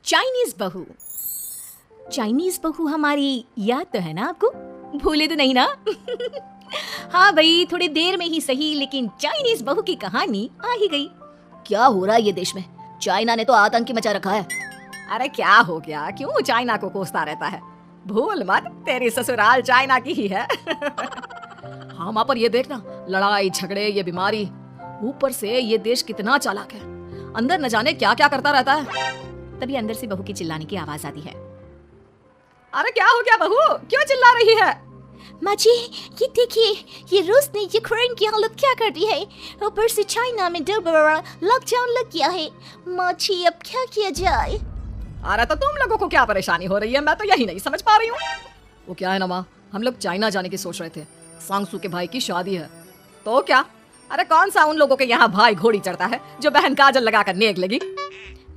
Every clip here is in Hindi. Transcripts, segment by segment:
चाइनीज बहू। चाइनीज बहू हमारी याद तो है ना आपको? भूले तो नहीं ना? हाँ भाई, थोड़ी देर में ही सही, लेकिन चाइनीज बहू की कहानी आ ही गई। क्या हो रहा है ये देश में? चाइना ने तो आतंक मचा रखा है। अरे क्या हो गया, क्यों चाइना को कोसता रहता है? भूल मत, तेरी ससुराल चाइना की ही है। हाँ माँ, पर ये देखना, लड़ाई झगड़े, ये बीमारी, ऊपर से ये देश कितना चालाक है, अंदर न जाने क्या क्या करता रहता है। तभी अंदर से बहू की चिल्लाने की आवाज आती है। अरे क्या हो गया बहू, क्यों चिल्ला रही है? माँ जी, ये देखिए, ये रूस ने यूक्रेन की हालत क्या कर दी है। ऊपर से चाइना में दोबारा लॉकडाउन लग गया है। माँ जी, अब क्या किया जाए? अरे तो तुम लोगों को क्या परेशानी हो रही है, मैं तो यही नहीं समझ पा रही हूँ। वो क्या है ना माँ, हम लोग चाइना जाने की सोच रहे थे, सांगसू के भाई की शादी है। तो क्या? अरे कौन सा उन लोगों के यहाँ भाई घोड़ी चढ़ता है जो बहन काजल लगाकर नेक लगी?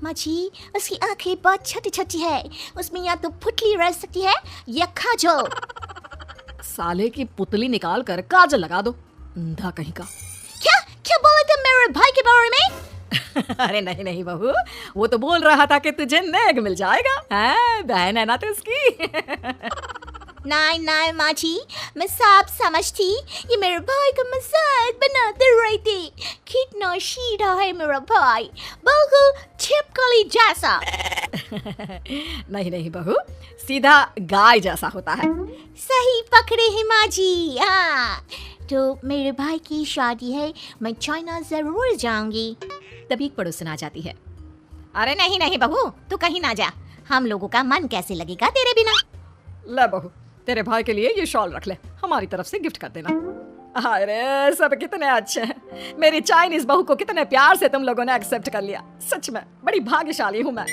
माँ जी, उसकी आंखें बहुत छोटी छोटी है, उसमें या तो पुतली रह सकती है या काजल। साले की पुतली निकाल कर काजल लगा दो, अंधा कहीं का। क्या क्या बोले तुम मेरे भाई के बारे में? अरे नहीं नहीं बहू, वो तो बोल रहा था कि तुझे नेक मिल जाएगा, हैं? बहन है ना तो उसकी। नहीं नहीं माँ जी, मैं सब समझती, ये मेरे भाई का मजाक बनाते रहते। कितना सीधा है मेरा भाई, बिल्कुल छिपकली जैसा। नहीं नहीं बहू, सीधा गाय जैसा होता है। सही पकड़े हैं माँ जी। हाँ, तो मेरे भाई की शादी है, मैं चाइना जरूर जाऊंगी। तभी एक पड़ोसन आ जाती है। अरे नहीं नहीं बहू, तू कहीं ना जा, हम लोगों का मन कैसे लगेगा तेरे बिना। ले बहू, तेरे भाई के लिए ये शॉल रख ले, हमारी तरफ से गिफ्ट कर देना। अरे सब कितने अच्छे हैं, मेरी चाइनीज बहू को कितने प्यार से तुम लोगों ने एक्सेप्ट कर लिया। सच में बड़ी भाग्यशाली हूँ मैं।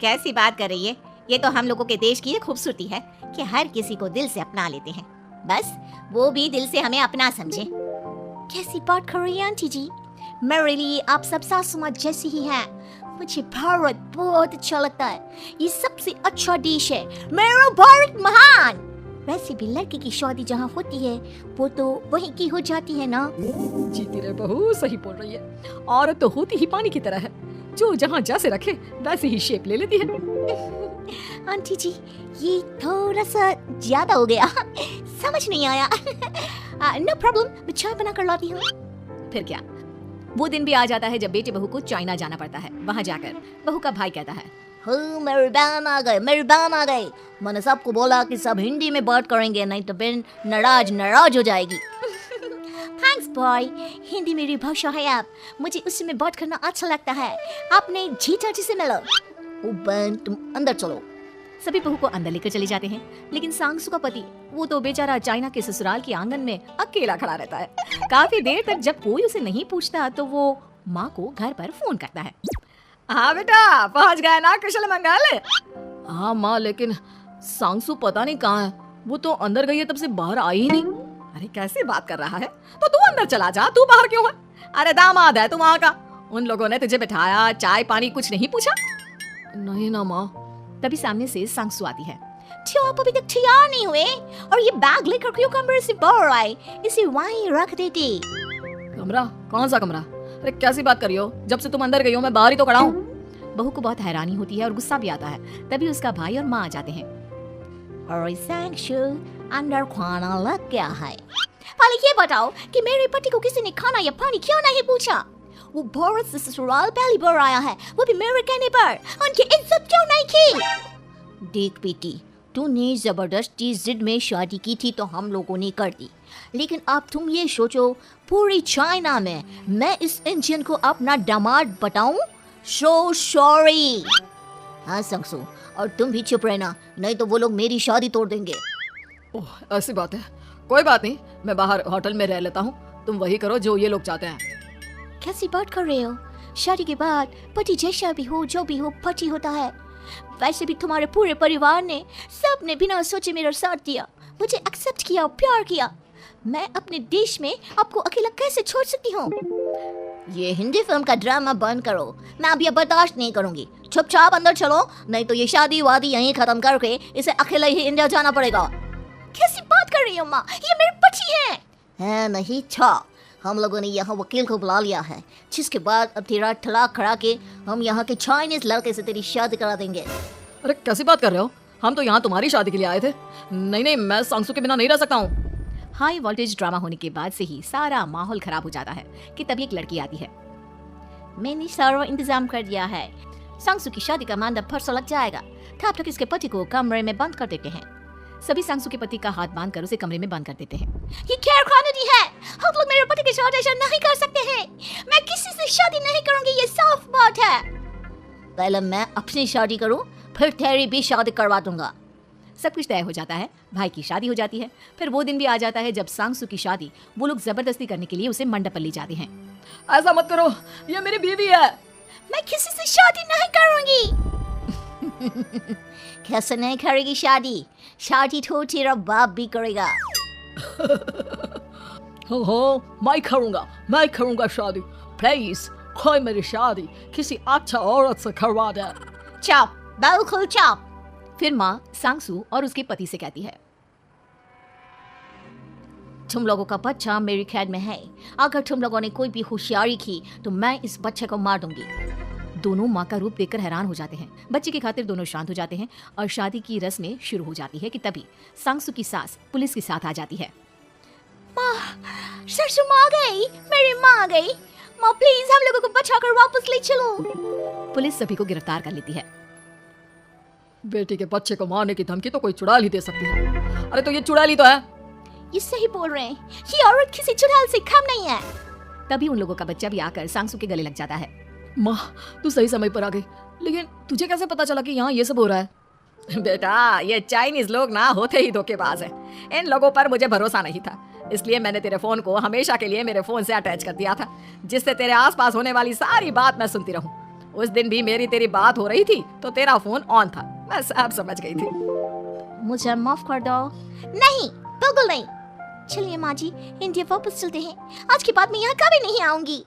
कैसी बात कर रही है? ये तो हम लोगों के देश की खूबसूरती है कि हर किसी को दिल से अपना लेते हैं, बस वो भी दिल से हमें अपना समझे। कैसी बात कर रही है आंटी जी? मेरे लिए आप सब सासू माँ जैसी ही हैं। मुझे भारत बहुत अच्छा लगता है, ये सबसे अच्छा देश है, मेरा भारत महान। वैसे भी लड़की की शादी जहाँ होती है वो तो वहीं की हो जाती है ना। जीती रे बहू, सही बोल रही है। औरत तो होती ही पानी की तरह है, जो जहाँ जैसे रखे वैसे ही शेप ले लेती है। आंटी जी, ये थोड़ा सा ज्यादा हो गया, समझ नहीं आया। नो प्रॉब्लम, मैं चाय बना कर लाती हूँ। फिर क्या, वो दिन भी आ जाता है जब बेटे बहू को चाइना जाना पड़ता है। वहाँ जाकर बहू का भाई कहता है, मेरे बहन आ गए, मेरे बहन आ गए। मैंने सबको बोला कि सब हिंदी में बात करेंगे, नहीं तो बहन नाराज हो जाएगी। थैंक्स बॉय, हिंदी मेरी भाषा है, आप मुझे उसी में बात करना अच्छा लगता है। आपने जीजा जी से मिलो। ओ बहन, तुम अंदर चलो। सभी बहू को अंदर लेकर चले जाते हैं, लेकिन सांगसू का पति, वो तो बेचारा चाइना के ससुराल के आंगन में अकेला खड़ा रहता है। काफी देर तक जब कोई उसे नहीं पूछता तो वो माँ को घर पर फोन करता है। हाँ बेटा, पहुँच गए ना कुशल मंगल? हाँ माँ, लेकिन सांगसू पता नहीं कहाँ है, वो तो अंदर गई है तब से बाहर आई ही नहीं। अरे कैसे बात कर रहा है, तो तू अंदर चला जा, तू बाहर क्यों है? अरे दामाद है तू वहाँ का, उन लोगों ने तुझे बिठाया, चाय पानी कुछ नहीं पूछा? नहीं ना माँ। तभी सामने से सांगसू आती है। क्यों आप अभी तक तैयार नहीं हुए? और ये बैग लेकर क्यों कमरे से बाहर आए? इसे वहीं रख देते। कमरा? कौन सा कमरा? अरे कैसी बात कर रही हो, जब से तुम अंदर गई हो मैं बाहर ही तो खड़ा हूँ। बहू को बहुत हैरानी होती है और गुस्सा भी आता है। तभी उसका भाई और माँ आ जाते हैं। और सांगसू, अंदर खाना लग गया है। पहले ये बताओ कि मेरे पति को किसी ने खाना या पानी क्यों नहीं पूछा? वो भारत से ससुराल पहली बार आया है, वो भी मेरे कहने पर। उनकी इज्जत क्यों नहीं की? देख बेटी, तूने जबरदस्ती जिद में शादी की थी तो हम लोगों ने कर दी, लेकिन अब तुम ये सोचो, पूरी चाइना में मैं इस इंडियन को अपना दामाद बताऊं? So sorry. हाँ सांगसू, और तुम भी चुप रहना, नहीं तो वो लोग मेरी शादी तोड़ देंगे। ओह ऐसी बात है, कोई बात नहीं, मैं बाहर होटल में रह लेता हूँ, तुम वही करो जो ये लोग चाहते हैं। कैसी बात कर रहे हो? शादी के बाद पति जैसा भी हो, जो भी हो, पति होता है। वैसे भी तुम्हारे पूरे परिवार ने, सबने बिना सोचे मेरा साथ दिया, मुझे एक्सेप्ट किया, प्यार किया। मैं अपने देश में आपको अकेला कैसे छोड़ सकती हूँ? ये हिंदी फिल्म का ड्रामा बंद करो, मैं अब ये बर्दाश्त नहीं करूंगी। चुपचाप अंदर चलो, नहीं तो ये शादी वादी यहीं खत्म करके इसे अकेला ही इंडिया जाना पड़ेगा। कैसी बात कर रही हो माँ, ये मेरे पति हैं। है नहीं था, हम लोगों ने यहाँ वकील को बुला लिया है, जिसके बाद अब तेरा तलाक करा के हम यहाँ के चाइनीज लड़के से तेरी शादी करा देंगे। अरे कैसी बात कर रहे हो? हम तो यहाँ तुम्हारी शादी के लिए आए थे। नहीं, मैं सांसू के बिना नहीं रह सकता हूँ। हाई वोल्टेज ड्रामा होने के बाद से ही सारा माहौल खराब हो जाता है कि तभी एक लड़की आती है। मैंने सारा इंतजाम कर दिया है, सांसू की शादी का मंडप परसों लग जाएगा। तब तक इसके पति को कमरे में बंद कर देते हैं। सभी सांसू के पति का हाथ बांधकर उसे कमरे में बंद कर देते हैं। ये क्या कानूनी है? हम लोग मेरे पति के साथ ऐसा नहीं कर सकते हैं। मैं किसी से शादी नहीं करूंगी, ये साफ बात है। पहले मैं अपनी शादी करूं, फिर तेरी भी शादी करवा दूंगा। सब कुछ तय हो जाता है, भाई की शादी हो जाती है। फिर वो दिन भी आ जाता है जब सांसू की शादी वो लोग जबरदस्ती करने के लिए उसे मंडप पर ले जाते हैं। ऐसा मत करो, ये मेरी बीवी है। मैं किसी से शादी नहीं करूंगी। कैसे नहीं करेगी शादी? शादी तो तेरा बाप भी करेगा। हो, मैं करूंगा शादी। प्लीज कोई मेरी शादी किसी अच्छा औरत से करवा दे। चाप, बिल्कुल चाप। फिर माँ सांसू और उसके पति से कहती है, तुम लोगों का बच्चा मेरी कैद में है। अगर तुम लोगों ने कोई भी होशियारी की तो मैं इस बच्चे को मार दूंगी। दोनों माँ का रूप देखकर हैरान हो जाते हैं। बच्चे की खातिर दोनों शांत हो जाते हैं और शादी की रस्में शुरू हो जाती है कि तभी सांसू की सास पुलिस के साथ आ जाती है। माँ, सरसू माँ आ गई, मेरी माँ आ गई। माँ प्लीज हम लोगों को बचाकर वापस ले चलो। पुलिस सभी को गिरफ्तार कर लेती है। बेटी के बच्चे को मारने की धमकी तो कोई चुड़ैल ही दे सकती है। अरे तो ये चुड़ैल ही तो है। ये सही बोल रहे हैं, ये औरत किसी चुड़ैल से कम नहीं है। तभी उन लोगों का बच्चा भी आकर सांसू के गले लग जाता है। माँ, तू सही समय पर आ गई, लेकिन तुझे कैसे पता चला कि यहाँ ये सब हो रहा है? बेटा, ये चाइनीज लोग ना होते ही धोखेबाज है। इन लोगों पर मुझे भरोसा नहीं था, इसलिए मैंने तेरे फोन को हमेशा के लिए मेरे फोन से अटैच कर दिया था, जिससे तेरे आसपास होने वाली सारी बात मैं सुनती रहूं। उस दिन भी मेरी तेरी बात हो रही थी तो तेरा फोन ऑन था, मैं सब समझ गई थी। मुझे माफ कर दो। नहीं, बिल्कुल नहीं। चलिए माँ जी, इंडिया वापस चलते हैं। आज के बाद मैं यहाँ कभी नहीं आऊंगी।